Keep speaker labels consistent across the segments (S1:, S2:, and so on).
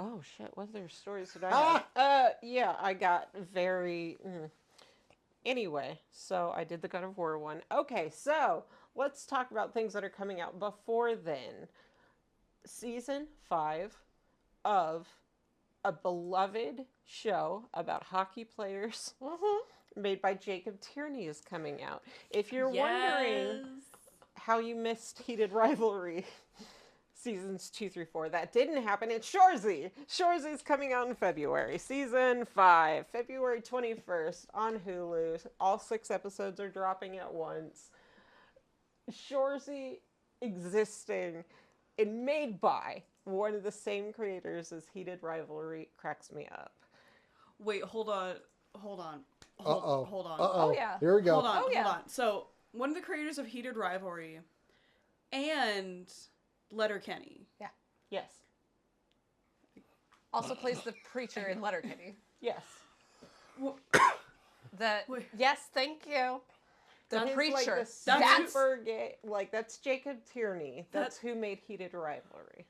S1: Oh shit! What other stories did I have? Yeah, I got very. Anyway, so I did the God of War one. Okay, so let's talk about things that are coming out before then. Season 5 of a beloved show about hockey players made by Jacob Tierney is coming out. If you're wondering how you missed Heated Rivalry seasons 2 through 4, that didn't happen. It's Shoresy. Shoresy is coming out in February. Season 5, February 21st on Hulu. All 6 episodes are dropping at once. Shoresy existing and made by one of the same creators as Heated Rivalry cracks me up.
S2: Wait, hold on.
S3: Oh
S4: yeah.
S3: Here we go.
S2: Hold on. So, one of the creators of Heated Rivalry and Letterkenny.
S4: Yeah.
S1: Yes.
S4: Also plays the preacher in Letterkenny.
S1: Yes.
S4: Yes, thank you. The
S1: His,
S4: preacher.
S1: That's super gay. Like, that's Jacob Tierney. That's who made Heated Rivalry.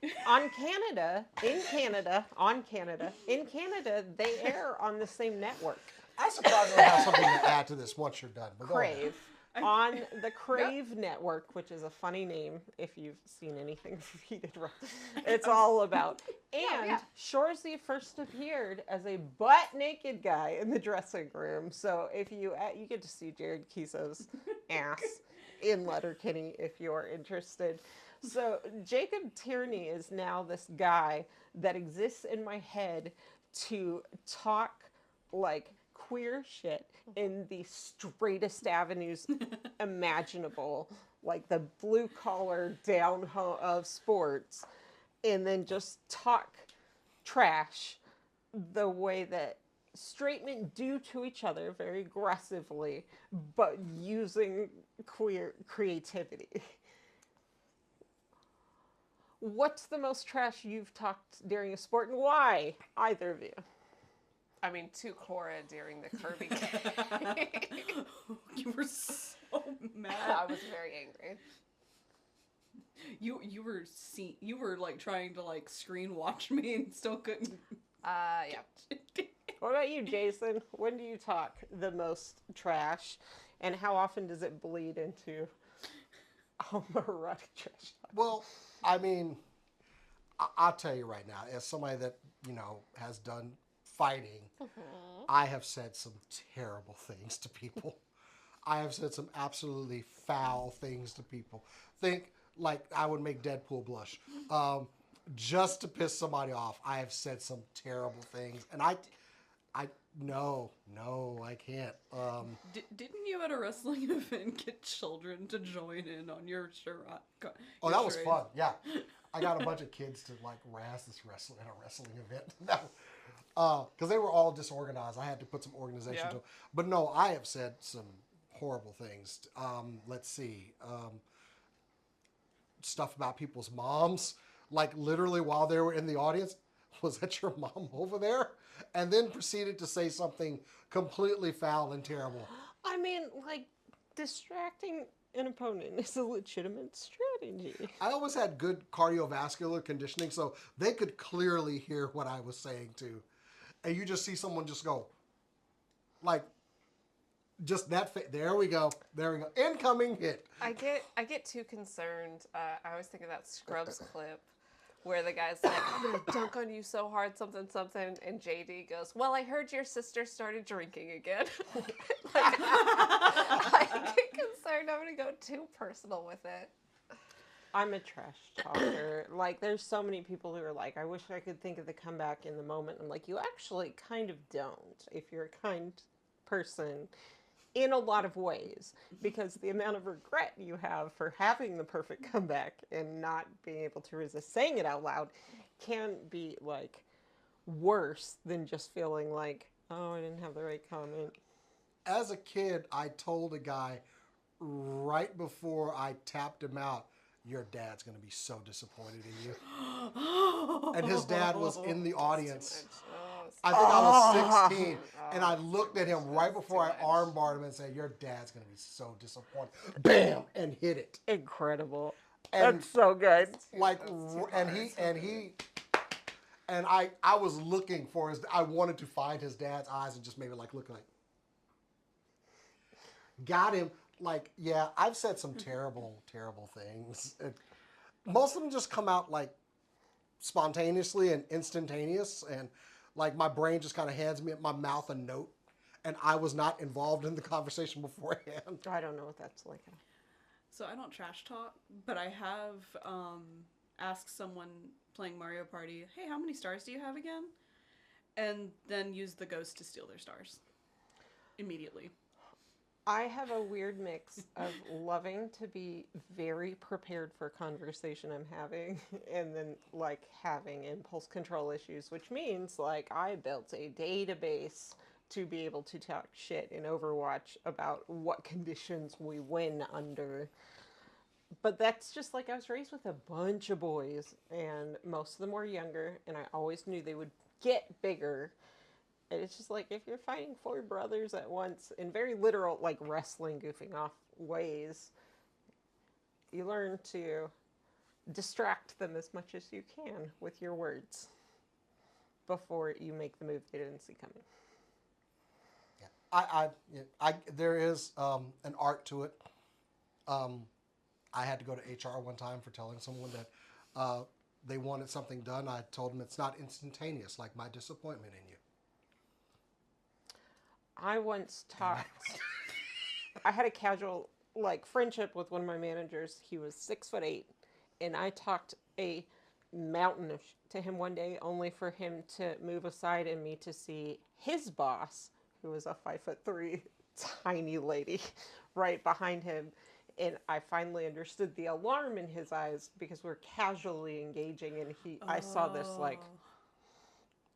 S1: In Canada, they air on the same network.
S3: I'm surprised I have something to add to this once you're done. But
S1: Crave. On the Crave network, which is a funny name if you've seen anything from Heated Rivalry. It's all about. And Shoresy first appeared as a butt-naked guy in the dressing room. So if you get to see Jared Kiso's ass in Letterkenny if you're interested. So Jacob Tierney is now this guy that exists in my head to talk like queer shit in the straightest avenues imaginable, like the blue collar down home of sports, and then just talk trash the way that straight men do to each other very aggressively, but using queer creativity. What's the most trash you've talked during a sport, and why? Either of you.
S5: I mean, to Cora during the Kirby game.
S2: You were so mad.
S5: I was very angry.
S2: You were like trying to like screen watch me and still couldn't.
S5: Yeah.
S1: What about you, Jason? When do you talk the most trash, and how often does it bleed into homoerotic trash talk?
S3: Well, I mean, I'll tell you right now, as somebody that, has done fighting, I have said some terrible things to people. I have said some absolutely foul things to people. Think like I would make Deadpool blush. Just to piss somebody off, I have said some terrible things. And no, I can't.
S2: Didn't you at a wrestling event get children to join in on your charade?
S3: Oh, that was fun. Yeah, I got a bunch of kids to like razz this at a wrestling event. Because they were all disorganized. I had to put some organization to it. But no, I have said some horrible things. Let's see. Stuff about people's moms. Like literally while they were in the audience, was that your mom over there? And then proceeded to say something completely foul and terrible.
S1: I mean, like, distracting an opponent is a legitimate strategy.
S3: I always had good cardiovascular conditioning, so they could clearly hear what I was saying too. And you just see someone just go, like, just that. There we go. Incoming hit.
S5: I get too concerned. I always think of that Scrubs clip where the guy's like, I'm going to dunk on you so hard, something, and JD goes, well, I heard your sister started drinking again. I get concerned I'm going to go too personal with it.
S1: I'm a trash talker. Like, there's so many people who are like, I wish I could think of the comeback in the moment. I'm like, you actually kind of don't if you're a kind person in a lot of ways, because the amount of regret you have for having the perfect comeback and not being able to resist saying it out loud can be like worse than just feeling like, oh, I didn't have the right comment.
S3: As a kid, I told a guy right before I tapped him out, your dad's going to be so disappointed in you. And his dad was in the audience. I think I was 16, and I looked at him right before I armbarred him and said, "Your dad's gonna be so disappointed." Bam, and hit it.
S1: Incredible.
S3: And
S1: That's so good.
S3: like, and I was looking for his. I wanted to find his dad's eyes and just maybe like look like. Got him. Like, yeah, I've said some terrible, terrible things. Most of them just come out like spontaneously and instantaneous, and like my brain just kind of hands me my mouth a note, and I was not involved in the conversation beforehand.
S1: I don't know what that's like.
S2: So I don't trash talk, but I have asked someone playing Mario Party, "Hey, how many stars do you have again?" And then use the ghost to steal their stars immediately.
S1: I have a weird mix of loving to be very prepared for a conversation I'm having and then like having impulse control issues, which means like I built a database to be able to talk shit in Overwatch about what conditions we win under. But that's just like I was raised with a bunch of boys and most of them were younger and I always knew they would get bigger. And it's just like if you're fighting 4 brothers at once in very literal, like wrestling, goofing off ways, you learn to distract them as much as you can with your words before you make the move they didn't see coming.
S3: Yeah, there is an art to it. I had to go to HR one time for telling someone that they wanted something done. I told them it's not instantaneous, like my disappointment in you.
S1: I once talked. I had a casual like friendship with one of my managers. He was 6'8", and I talked a mountain to him one day, only for him to move aside and me to see his boss, who was a 5'3" tiny lady, right behind him. And I finally understood the alarm in his eyes because we're casually engaging, and I saw this like,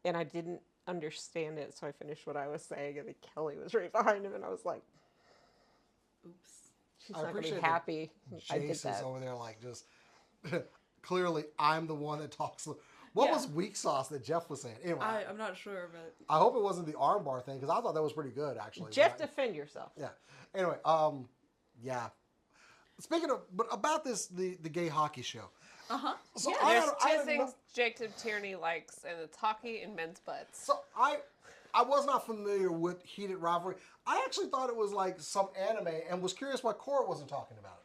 S1: and I didn't understand it, so I finished what I was saying, and then Kelly was right behind him, and I was like,
S2: Oops.
S1: she's not going to be happy. I did
S3: Jace is
S1: that.
S3: over there like just, clearly I'm the one that talks. What was weak sauce that Jeff was saying? Anyway,
S2: I'm not sure, but
S3: I hope it wasn't the armbar thing, because I thought that was pretty good, actually.
S1: Jeff, defend yourself.
S3: Yeah. Anyway, yeah. Speaking of, but about this, the gay hockey show. So
S2: Yeah,
S5: There's two things Jacob Tierney likes, and it's hockey and men's butts.
S3: So I was not familiar with Heated Rivalry. I actually thought it was like some anime and was curious why Cora wasn't talking about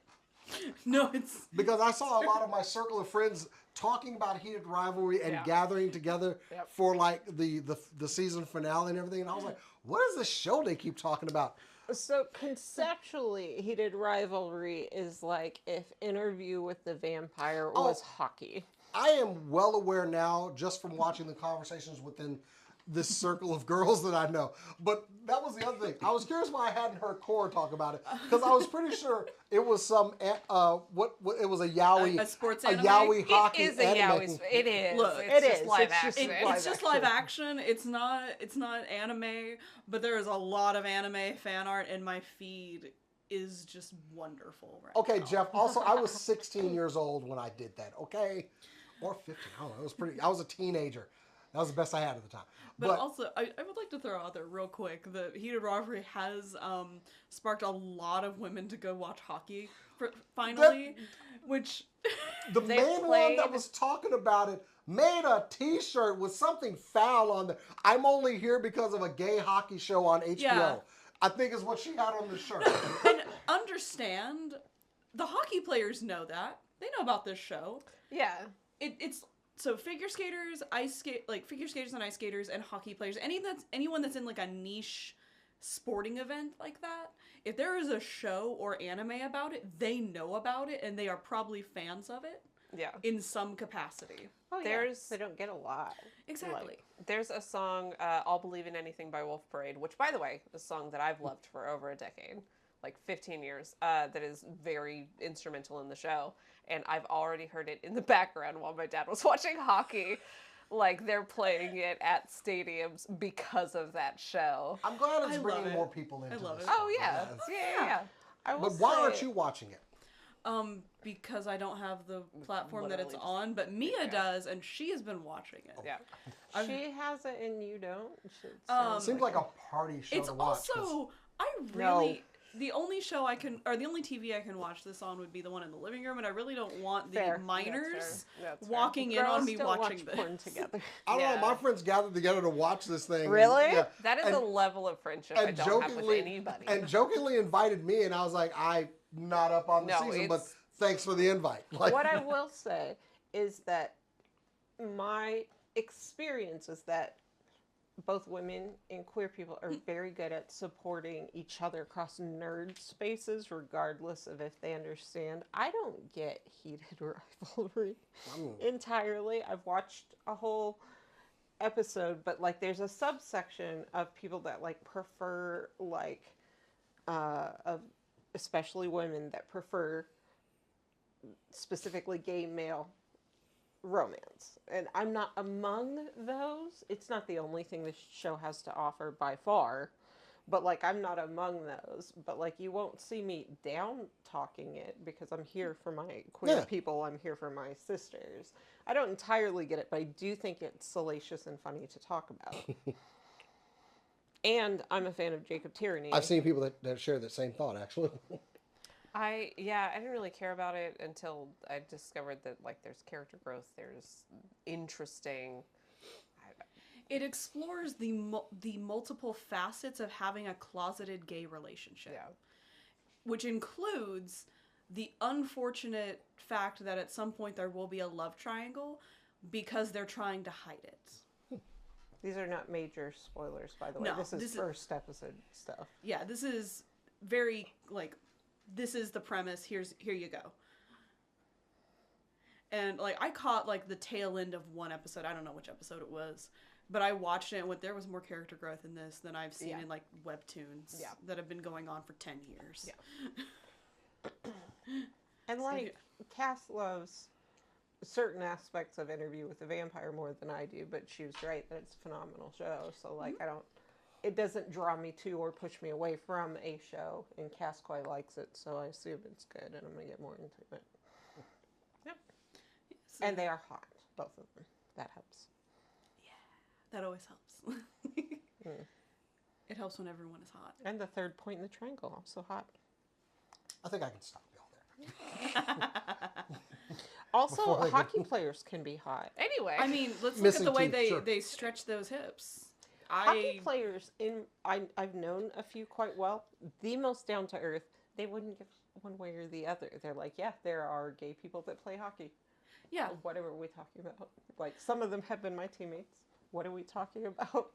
S3: it.
S2: no, it's
S3: Because I saw a lot of my circle of friends talking about Heated Rivalry and gathering together for like the season finale and everything. And I was like, what is this show they keep talking about?
S1: So conceptually, Heated Rivalry is like if Interview with the Vampire was hockey.
S3: I am well aware now, just from watching the conversations within this circle of girls that I know. But that was the other thing. I was curious why I hadn't heard Cora talk about it, because I was pretty sure it was some it was a yaoi,
S2: a sports
S3: a
S2: anime?
S3: yaoi hockey
S5: It is a
S3: anime.
S5: yaoi. It is.
S2: Look,
S5: it's
S1: it
S5: just
S1: is.
S5: live
S1: It's just
S5: action.
S1: live
S2: it's just live action. It's not anime, but there is a lot of anime fan art, and my feed is just wonderful right
S3: Okay,
S2: now.
S3: Jeff. Also, I was 16 years old when I did that. Okay, or 15. I don't know. It was pretty. I was a teenager. That was the best I had at the time.
S2: But also, I would like to throw out there real quick that Heated Rivalry has sparked a lot of women to go watch hockey finally, which
S3: the main one that was talking about it made a T-shirt with something foul on there. I'm only here because of a gay hockey show on HBO.
S2: Yeah.
S3: I think is what she had on the shirt.
S2: and understand the hockey players know that they know about this show.
S5: Yeah.
S2: It's so figure skaters, figure skaters and ice skaters, and hockey players. Anyone that's in like a niche sporting event like that. If there is a show or anime about it, they know about it, and they are probably fans of it.
S5: Yeah.
S2: In some capacity.
S1: Oh,
S5: There's-
S1: yeah. They don't get a lot.
S2: Exactly.
S5: There's a song, I'll Believe in Anything by Wolf Parade, which, by the way, is a song that I've loved for over a decade, like 15 years, that is very instrumental in the show. And I've already heard it in the background while my dad was watching hockey. Like, they're playing it at stadiums because of that show.
S3: I'm glad it's
S2: I love
S3: bringing
S2: it.
S3: more people into
S2: I love
S3: this.
S2: it.
S5: Oh, yeah.
S3: Yes.
S5: Yeah.
S1: I will
S3: But why
S1: say-
S3: aren't you watching it?
S2: Because I don't have the platform that it's
S5: Literally
S2: on, but Mia does, and she has been watching it.
S5: Yeah.
S1: She has it and you don't.
S3: Seems like a party show
S2: It's
S3: to watch. 'Cause
S2: also the only show I can, or the only TV I can watch this on would be the one in the living room, and I really don't want the
S1: Fair.
S2: minors
S5: That's fair.
S2: walking in on me
S1: don't
S2: watching
S1: watch
S2: this.
S1: porn together.
S3: I don't know.
S5: Yeah.
S3: My friends gathered together to watch this thing. and-
S1: Really?
S3: yeah.
S5: That is
S3: And-
S5: a level of friendship I
S3: and
S5: don't have with anybody.
S3: And jokingly invited me, and I was like, I'm not up on the
S5: No,
S3: season, but
S5: it's-
S3: thanks for the invite. Like,
S1: What I will say is that my experience is that both women and queer people are very good at supporting each other across nerd spaces, regardless of if they understand. I don't get heated rivalry entirely. I've watched a whole episode, but like there's a subsection of people that like prefer like of especially women that prefer specifically gay male romance. And I'm not among those. It's not the only thing this show has to offer by far, but like I'm not among those. But like you won't see me down talking it because I'm here for my queer
S3: Yeah.
S1: people. I'm here for my sisters. I don't entirely get it, but I do think it's salacious and funny to talk about. And I'm a fan of Jacob Tyranny.
S3: I've seen people that share the same thought, actually.
S5: I didn't really care about it until I discovered that like there's character growth, there's interesting.
S2: It explores the multiple facets of having a closeted gay relationship.
S5: Yeah.
S2: Which includes the unfortunate fact that at some point there will be a love triangle because they're trying to hide it.
S1: These are not major spoilers, by the way.
S2: No,
S1: this
S2: this
S1: is
S2: is-
S1: first episode stuff.
S2: Yeah, this is very like this is the premise. Here you go. And like I caught like the tail end of one episode. I don't know which episode it was, but I watched it and there was more character growth in this than I've seen in like webtoons that have been going on for 10 years.
S5: Yeah.
S1: And like Cass loves certain aspects of Interview with the Vampire more than I do, but she was right that it's a phenomenal show. So like it doesn't draw me to or push me away from a show, and Cass quite likes it, so I assume it's good, and I'm gonna get more into it.
S5: Yep.
S2: So
S1: And they are hot, both of them. That helps.
S2: that always helps. It helps when everyone is hot.
S1: And the third point in the triangle, also hot.
S3: I think I can stop y'all there.
S1: Also,
S3: Before they
S1: hockey players can be hot.
S5: Anyway,
S2: I mean, let's look at
S3: Missing
S2: the way
S3: teeth, sure.
S2: they stretch those hips.
S1: Hockey players, I've known a few quite well. The most down to earth, they wouldn't give one way or the other. They're like, yeah, there are gay people that play hockey.
S2: Yeah.
S1: Whatever are we talking about? Like, some of them have been my teammates. What are we talking about?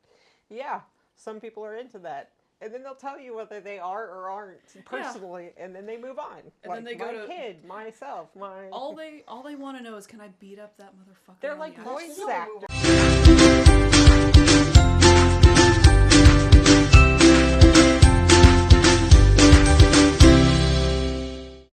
S1: Yeah, some people are into that. And then they'll tell you whether they are or aren't personally, and then they move on.
S2: And
S1: like
S2: then they go
S1: my
S2: to-
S1: kid, myself, my...
S2: All they want to know is, can I beat up that motherfucker?
S1: They're
S2: on
S1: like
S2: the
S1: voice
S2: ice?
S1: actors.